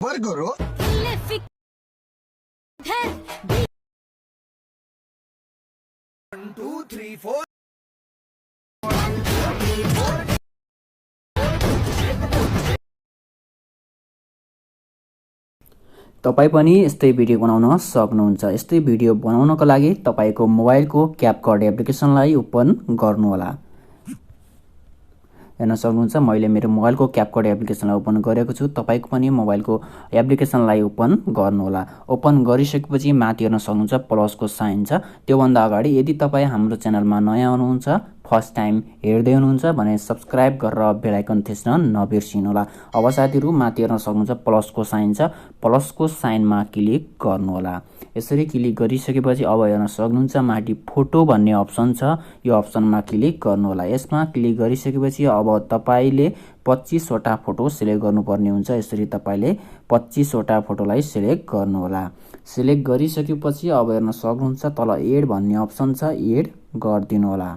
सफर करो। 1 2 3 4 तपाई पनि यस्तै भिडियो बनाउन सक्नुहुन्छ। यस्तै भिडियो बनाउनको लागि तपाईको मोबाइलको क्यापकट एप्लिकेसनलाई ओपन गर्नुहोला। हेर्न सक्नुहुन्छ मैले मेरो मोबाइलको क्यापकट एप्लिकेसनलाई ओपन गरेको छु। तपाईको पनि मोबाइलको एप्लिकेसनलाई ओपन गर्नुहोला। ओपन गरिसकेपछि माथि हेर्न सक्नुहुन्छ प्लसको साइन छ। त्यो भन्दा अगाडि यदि तपाई हाम्रो च्यानलमा नयाँ हुनुहुन्छ, फर्स्ट टाइम हेर्दै हुनुहुन्छ भने सब्स्क्राइब गरेर बेल आइकन थिच्न नबिर्सिनुहोला। अब साथीहरु माथि हेर्न सक्नुहुन्छ प्लसको साइन छ। प्लसको साइनमा क्लिक गर्नुहोला। यसरी क्लिक गरिसकेपछि अब हेर्न सक्नुहुन्छ माथि फोटो भन्ने अप्सन छ। यो अप्सनमा क्लिक गर्नुहोला। यसमा क्लिक गरिसकेपछि अब तपाईले 25 वटा फोटो सिलेक्ट गर्नुपर्ने हुन्छ। यसरी तपाईले 25 वटा फोटोलाई सिलेक्ट गर्नुहोला। सिलेक्ट गरिसकेपछि अब हेर्न सक्नुहुन्छ तल एड भन्ने अप्सन छ। एड गरिदिनु होला।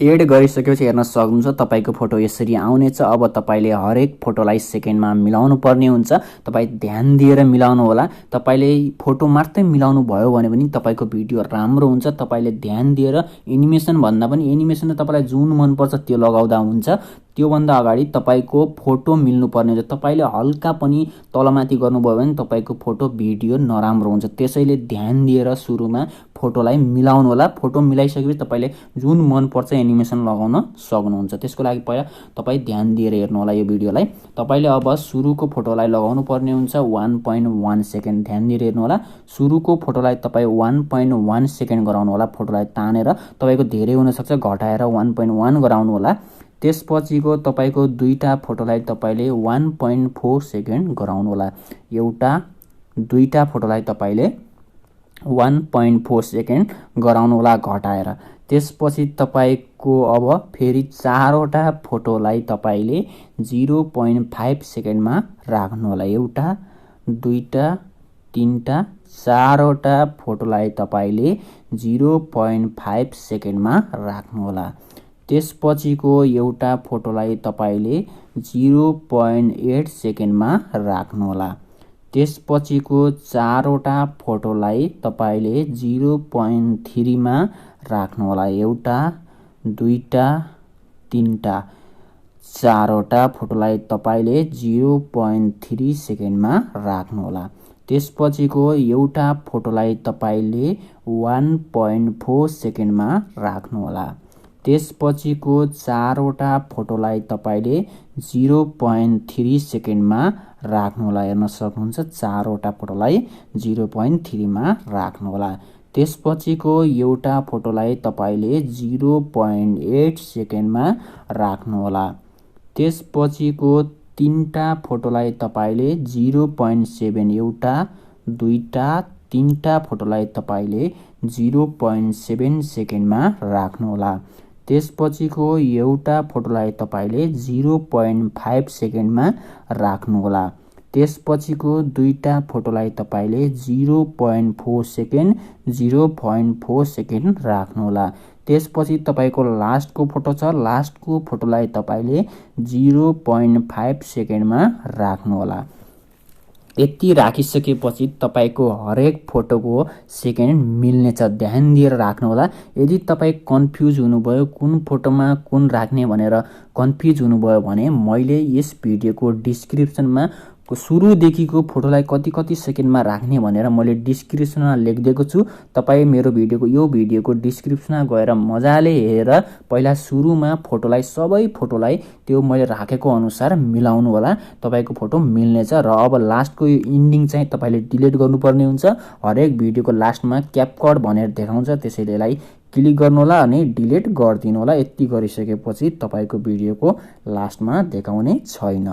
एड गरिसकेपछि हेर्न सक्नुहुन्छ तपाईको फोटो यसरी आउनेछ। अब तपाईले हरेक फोटोलाई सेकेन्डमा मिलाउनु पर्ने हुन्छ। तपाई ध्यान दिएर मिलाउनु होला। तपाईले फोटो मात्रै मिलाउनु भयो भने पनि तपाईको भिडियो राम्रो हुन्छ। तपाईले ध्यान दिएर एनिमेसन भन्दा पनि एनिमेसन तपाईलाई जुन मन पर्छ त्यो लगाउँदा हुन्छ। त्यो भन्दा अगाडि तपाईको फोटो मिल्नु पर्ने हुन्छ। तपाईले हल्का पनि तलमाथि गर्नुभयो भने तपाईको फोटो भिडियो नराम्रो हुन्छ। त्यसैले ध्यान दिएर सुरुमा फोटोलाई मिलाउनु होला। फोटो मिलाइसकेपछि तपाईले जुन मन पर्छ एनिमेसन लगाउन सक्नुहुन्छ। त्यसको लागि पहिला तपाई ध्यान दिएर हेर्नु होला यो भिडियोलाई। तपाईले अब सुरुको फोटोलाई लगाउनु पर्ने हुन्छ 1.1 सेकेन्ड। ध्यान दिएर हेर्नु होला। सुरुको फोटोलाई तपाई 1.1 सेकेन्ड गराउनु होला। फोटोलाई तानेर तपाईको धेरै हुन सक्छ, घटाएर 1.1 गराउनु होला। त्यसपछिको तपाईको दुईटा फोटोलाई तपाईले 1.4 सेकेन्ड गराउनु होला। दुईटा फोटोलाई तपाईले 1.4 सेकेन्ड गराउनु होला घटाएर। त्यसपछि तपाईको अब फेरि 4 वटा फोटोलाई तपाईले 0.5 सेकेन्डमा राख्नु होला। एउटा, दुईटा, तीनटा, 4 वटा फोटोलाई तपाईले 0.5 सेकेन्डमा राख्नु होला। त्यसपछिको एउटा फोटोलाई तपाईले 0.8 सेकेन्डमा राख्नु होला। त्यसपछिको 4 वटा फोटोलाई तपाईले 0.3 मा राख्नु होला। एउटा, दुईटा, तीनटा, 4 वटा फोटोलाई तपाईले 0.3 सेकेन्डमा राख्नु होला। त्यसपछिको एउटा फोटोलाई तपाईले 1.4 सेकेन्डमा राख्नु होला। त्यसपछिको 4 वटा फोटोलाई तपाईले 0.3 सेकेन्डमा राख्नु होला। हेर्न सक्नुहुन्छ 4 वटा फोटोलाई 0.3 मा राख्नु होला। त्यसपछिको एउटा फोटोलाई तपाईले 0.8 सेकेन्डमा राख्नु होला। त्यसपछिको तीनटा फोटोलाई तपाईले 0.7, एउटा, दुईटा, तीनटा फोटोलाई तपाईले 0.7 सेकेन्डमा राख्नु होला। त्यसपछिको एउटा फोटोलाई तपाईले 0.5 सेकेन्डमा राख्नु होला। त्यसपछिको दुईटा फोटोलाई तपाईले 0.4 सेकेन्ड राख्नु होला। त्यसपछि तपाईको लास्टको फोटो छ। लास्टको फोटोलाई तपाईले 0.5 सेकेन्डमा राख्नु होला। यति राखिसकेपछि तपाईको हरेक फोटोको सेकेन्ड मिल्नेछ। ध्यान दिएर राख्नु होला। यदि तपाई कन्फ्युज हुनुभयो कुन फोटोमा कुन राख्ने भनेर कन्फ्युज हुनुभयो भने मैले यस भिडियोको डिस्क्रिप्सनमा सुरुदेखिको फोटोलाई कति कति सेकेन्डमा राख्ने भनेर मैले डिस्क्रिप्सनमा लेखिदिएको छु। तपाई मेरो यो भिडियोको डिस्क्रिप्सनमा गएर मजाले हेरेर पहिला सुरुमा सबै फोटोलाई त्यो मैले राखेको अनुसार मिलाउनु होला। तपाईको फोटो मिल्नेछ। र अब लास्टको यो इन्डिङ चाहिँ तपाईले डिलिट गर्नुपर्ने हुन्छ। हरेक भिडियोको लास्टमा क्यापकट भनेर देखाउँछ। त्यसैले यसलाई क्लिक गर्नु होला अनि डिलिट गरिदिनु होला। यति गरिसकेपछि तपाईको भिडियोको लास्टमा देखाउने छैन।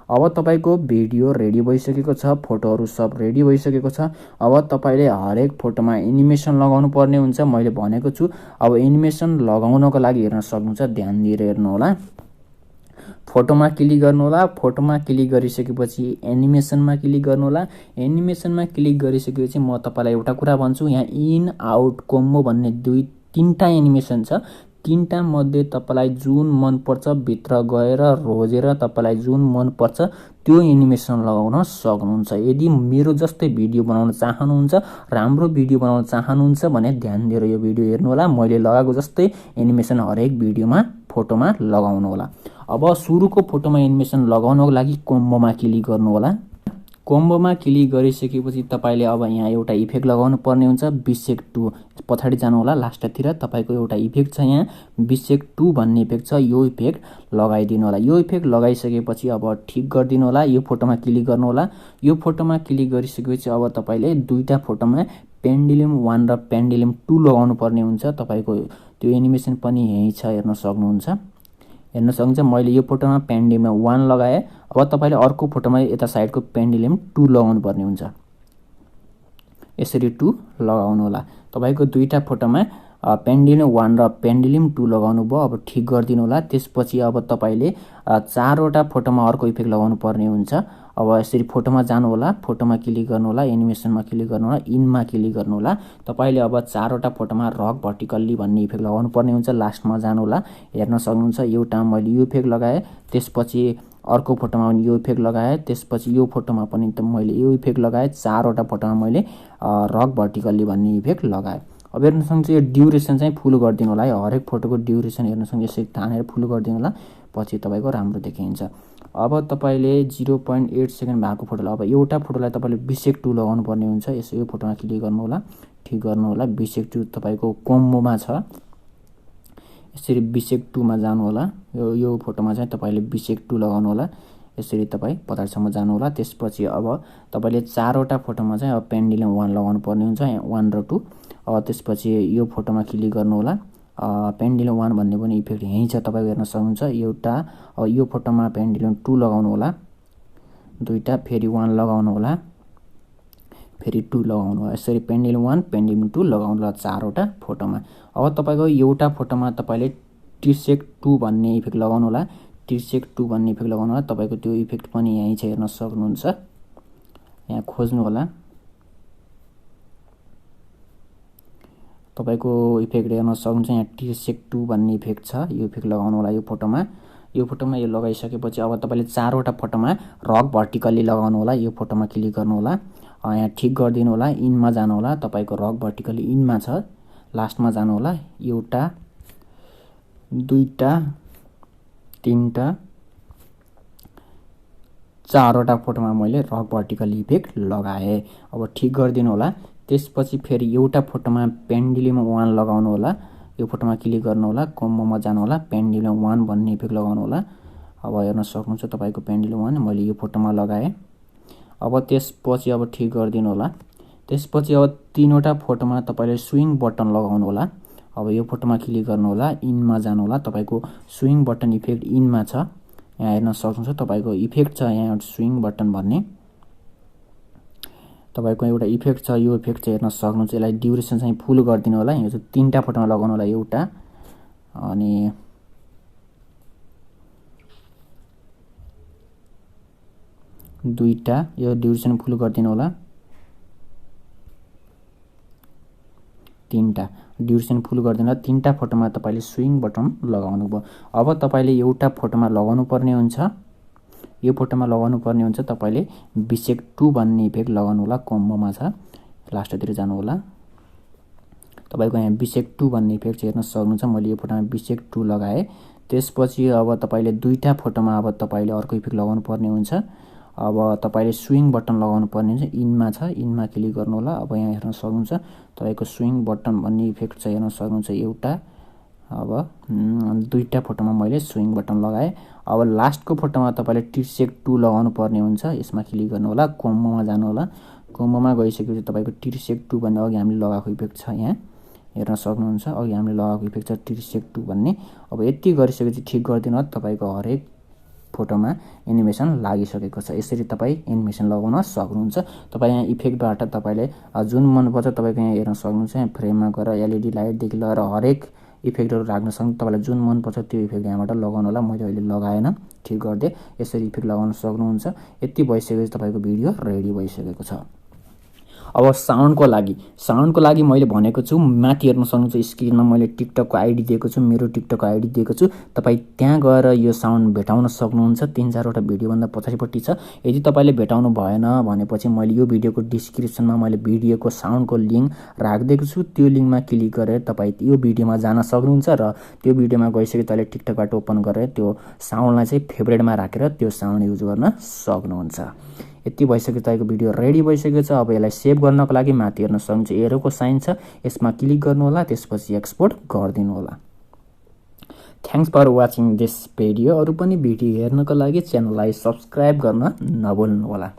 अब तपाईको भिडियो रेडी भइसकेको छ। फोटोहरु सब रेडी भइसकेको छ। अब तपाईले हरेक फोटोमा एनिमेसन लगाउनु पर्ने हुन्छ। मैले भनेको छु। अब एनिमेसन लगाउनको लागि हेर्न सक्नुहुन्छ। ध्यान दिएर हेर्नु होला। फोटोमा क्लिक गर्नु होला। फोटोमा क्लिक गरिसकेपछि एनिमेसनमा क्लिक गर्नु होला। एनिमेसनमा क्लिक गरिसकेपछि म तपाईलाई एउटा कुरा भन्छु। यहाँ इन आउट कोम्बो भन्ने 2-3टा एनिमेसन छ। तीनटा मध्ये तपाईलाई जुन मन पर्छ भित्र गएर रोजेर तपाईलाई जुन मन पर्छ त्यो एनिमेसन लगाउन सक्नुहुन्छ। यदि मेरो जस्तै भिडियो बनाउन चाहनुहुन्छ, राम्रो भिडियो बनाउन चाहनुहुन्छ भने ध्यान दिएर यो भिडियो हेर्नु होला। मैले लगाएको जस्तै एनिमेसन हरेक भिडियोमा फोटोमा लगाउनु होला। अब सुरुको फोटोमा एनिमेसन लगाउनको लागि कोम्बोमा क्लिक गर्नु होला। कोम्बोमा क्लिक गरिसकेपछि तपाईले अब यहाँ एउटा इफेक्ट लगाउनु पर्ने हुन्छ। बिसेक 2 पछाडि जानु होला। लास्टतिर तपाईको एउटा इफेक्ट छ, यहाँ बिसेक 2 भन्ने इफेक्ट छ। यो इफेक्ट लगाइदिनु होला। यो इफेक्ट लगाइसकेपछि अब ठिक गरिदिनु होला। यो फोटोमा क्लिक गर्नु होला। यो फोटोमा क्लिक गरिसकेपछि अब तपाईले दुईटा फोटोमा पेन्डुलम 1 र पेन्डुलम 2 लगाउनु पर्ने हुन्छ। तपाईको त्यो एनिमेसन पनि यही छ, हेर्न सक्नुहुन्छ। हेर्न सक्नुहुन्छ मैले यो फोटोमा पेन्डुलम 1 लगाए। अब तपाईले अर्को फोटोमा यता साइडको पेन्डुलम 2 लगाउनु पर्ने हुन्छ। यसरी 2 लगाउनु होला। तपाईको दुईटा फोटोमा पेन्डुलम 1 र पेन्डुलम 2 लगाउनु भयो। अब ठिक गरिदिनु होला। त्यसपछि अब तपाईले चारवटा फोटोमा अर्को इफेक्ट लगाउनु पर्ने हुन्छ। अब यसरी फोटोमा जानु होला। फोटोमा क्लिक गर्नु होला। एनिमेसनमा क्लिक गर्नु होला। इनमा क्लिक गर्नु होला। तपाईले अब चारवटा फोटोमा रक भर्टिकल्ली भन्ने इफेक्ट लगाउनु पर्ने हुन्छ। लास्टमा जानु होला। हेर्न सक्नुहुन्छ एउटा मैले यो इफेक्ट लगाए, त्यसपछि अर्को फोटोमा पनि यो इफेक्ट लगाए, त्यसपछि यो फोटोमा पनि मैले यो इफेक्ट लगाए। चारवटा फोटोमा मैले रक भर्टिकल्ली भन्ने इफेक्ट लगाए। अब हेर्न सक्नुहुन्छ यो ड्युरेसन चाहिँ फुल गरिदिनु होला। हरेक फोटोको ड्युरेसन हेर्न सक्नुहुन्छ यसरी तानेर फुल गरिदिनु होला। पछि तपाईको राम्रो देखिन्छ। अब तपाईले 0.8 सेकेन्ड भएको फोटोलाई अब एउटा फोटोलाई तपाईले बिसेक 2 लगाउनु पर्ने हुन्छ। यसो यो फोटोमा क्लिक गर्नु होला। ठिक गर्नु होला। बिसेक 2 तपाईको कोम्बोमा छ। यसरी बिसेक 2 मा जानु होला। यो फोटोमा चाहिँ तपाईले बिसेक 2 लगाउनु होला। यसरी तपाई पछाडिसम्म जानु होला। त्यसपछि अब तपाईले चारवटा फोटोमा चाहिँ अब पेन्डुलम 1 लगाउनु पर्ने हुन्छ, 1 र 2। अब त्यसपछि यो फोटोमा क्लिक गर्नु होला। पेन्डुलम 1 भन्ने पनि इफेक्ट यही छ, तपाईको हेर्न सक्नुहुन्छ। एउटा अब यो फोटोमा पेन्डुलम 2 लगाउनु होला। दुईटा फेरि 1 लगाउनु होला, फेरि 2 लगाउनु होला। यसरी पेन्डुलम 1 पेन्डुलम 2 लगाउनु होला चारवटा फोटोमा। अब तपाईको एउटा फोटोमा तपाईले टिसेक 2 भन्ने इफेक्ट लगाउनु होला। टिसेक 2 भन्ने इफेक्ट लगाउनु होला। तपाईको त्यो इफेक्ट पनि यही छ, हेर्न सक्नुहुन्छ। यहाँ खोज्नु होला। तपाईको इफेक्ट हेर्न सक्नुहुन्छ। यहाँ टिसेक 2 भन्ने इफेक्ट छ। यो इफेक्ट लगाउनु होला यो फोटोमा। यो फोटोमा यो लगाइसकेपछि अब तपाईले चारवटा फोटोमा रक भर्टिकल्ली लगाउनु होला। यो फोटोमा क्लिक गर्नु होला। यहाँ ठिक गरिदिनु होला। इनमा जानु होला। तपाईको रक भर्टिकल्ली इनमा छ। लास्टमा जानु होला। एउटा, दुईटा, तीनटा, चारवटा फोटोमा मैले रक भर्टिकल्ली इफेक्ट लगाए। अब ठिक गरिदिनु होला। त्यसपछि फेरि एउटा फोटोमा पेन्डुलम 1 लगाउनु होला। यो फोटोमा क्लिक गर्नु होला। कोम्बोमा जानु होला। पेन्डुलम 1 भन्ने इफेक्ट लगाउनु होला। अब हेर्न सक्नुहुन्छ तपाईको पेन्डुलम 1 मैले यो फोटोमा लगाए। अब त्यसपछि अब ठिक गरिदिनु होला। त्यसपछि अब तीनवटा फोटोमा तपाईले स्विङ बटन लगाउनु होला। अब यो फोटोमा क्लिक गर्नु होला। इनमा जानु होला। तपाईको स्विङ बटन इफेक्ट इनमा छ। यहाँ हेर्न सक्नुहुन्छ तपाईको इफेक्ट छ यहाँ स्विङ बटन भन्ने। तपाईको एउटा इफेक्ट छ। यो इफेक्ट चाहिँ हेर्न सक्नुहुन्छ। यसलाई ड्युरेसन चाहिँ फुल गरिदिनु होला। यो चाहिँ तीनटा फोटोमा लगाउनु होला। एउटा अनि दुईटा, यो ड्युरेसन फुल गरिदिनु होला। तीनटा ड्युरेसन फुल गरिदिनु होला। तीनटा फोटोमा तपाईले स्विङ बटन लगाउनु भयो। अब तपाईले एउटा फोटोमा लगाउनु पर्ने हुन्छ। यो फोटोमा लगाउनु पर्ने हुन्छ तपाईले बिसेक 2 भन्ने इफेक्ट लगाउनु होला। कोम्बोमा छ। लास्टतिर जानु होला। तपाईको यहाँ बिसेक 2 भन्ने इफेक्ट हेर्न सक्नुहुन्छ। मैले यो फोटोमा बिसेक 2 लगाए। त्यसपछि अब तपाईले दुईटा फोटोमा अब तपाईले अर्को इफेक्ट लगाउनु पर्ने हुन्छ। अब तपाईले स्विङ बटन लगाउनु पर्ने हुन्छ। इनमा छ। इनमा क्लिक गर्नु होला। अब यहाँ हेर्न सक्नुहुन्छ तपाईको स्विङ बटन भन्ने इफेक्ट छ, हेर्न सक्नुहुन्छ एउटा। अब दुईटा फोटोमा मैले स्विङ बटन लगाए। अब लास्टको फोटोमा तपाईले टिसेक 2 लगाउनु पर्ने हुन्छ। यसमा क्लिक गर्नु होला। कोम्बोमा जानु होला। कोम्बोमा गइसकेपछि तपाईको टिसेक 2 भन्ने अघि हामीले लगाएको इफेक्ट छ, यहाँ हेर्न सक्नुहुन्छ। अघि हामीले लगाएको इफेक्ट छ टिसेक 2 भन्ने। अब यति गरिसकेपछि ठिक गरिदिनु होला। तपाईको हरेक फोटोमा एनिमेसन लागिसकेको छ। यसरी तपाई एनिमेसन लगाउन सक्नुहुन्छ। तपाई यहाँ इफेक्टबाट तपाईले जुन मन पर्छ तपाईको यहाँ हेर्न सक्नुहुन्छ। यहाँ फ्रेममा गएर एलईडी लाइट देखि लिएर हरेक इफेक्टहरु राख्न सक्नुहुन्छ। तपाईलाई जुन मन पर्छ त्यो इफेक्ट यहाँबाट लगाउनु होला। मैले अहिले लगाएन, ठिक गर्दै यसरी इफेक्ट लगाउन सक्नुहुन्छ। यति भइसकेपछि तपाईको भिडियो रेडी भइसकेको छ। अब साउन्डको लागि मैले भनेको छु माथि हेर्न सक्नुहुन्छ स्क्रिनमा मैले टिकटकको आइडी दिएको छु, मेरो टिकटकको आइडी दिएको छु। तपाईँ त्यहाँ गएर यो साउन्ड भेटाउन सक्नुहुन्छ। 3-4वटा भिडियोभन्दा पछाडिपट्टि छ। यदि तपाईँले भेटाउनु भएन भनेपछि मैले यो भिडियोको डिस्क्रिप्सनमा मैले भिडियोको साउन्डको लिङ्क राखिदिएको छु। त्यो लिङ्कमा क्लिक गरेर तपाईँ यो भिडियोमा जान सक्नुहुन्छ र त्यो भिडियोमा गइसके तपाईँले टिकटकबाट ओपन गरेर त्यो साउन्डलाई चाहिँ फेभरेटमा राखेर त्यो साउन्ड युज गर्न सक्नुहुन्छ। यति भइसक्यो, तपाईँको भिडियो रेडी भइसकेको छ। अब यसलाई सेभ गर्नको लागि माथि हेर्न सक्नुहुन्छ एरोको साइन छ, यसमा क्लिक गर्नुहोला, त्यसपछि एक्सपोर्ट गरिदिनु होला। Thanks for watching this video. अरू पनि भिडियो हेर्नको लागि च्यानललाई सब्सक्राइब गर्न नभुल्नुहोला।